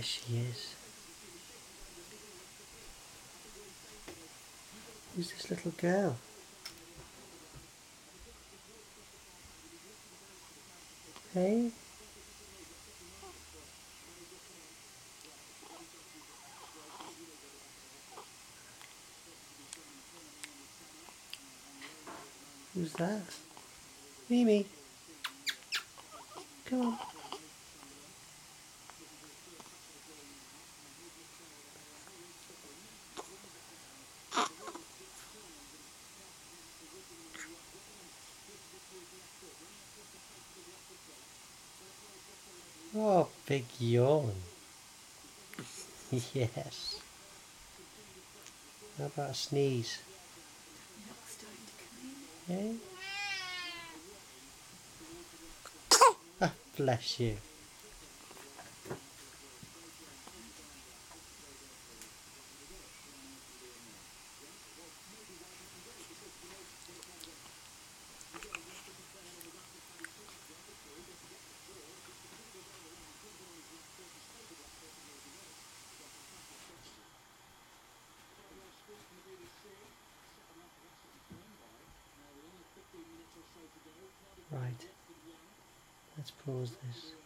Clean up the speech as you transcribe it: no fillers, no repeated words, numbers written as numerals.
she is. Who's this little girl? Hey? Who's that? Mimi. Come on. Oh, big yawn. Yes. How about a sneeze? Yeah? Ah, bless you. Right. Let's pause this.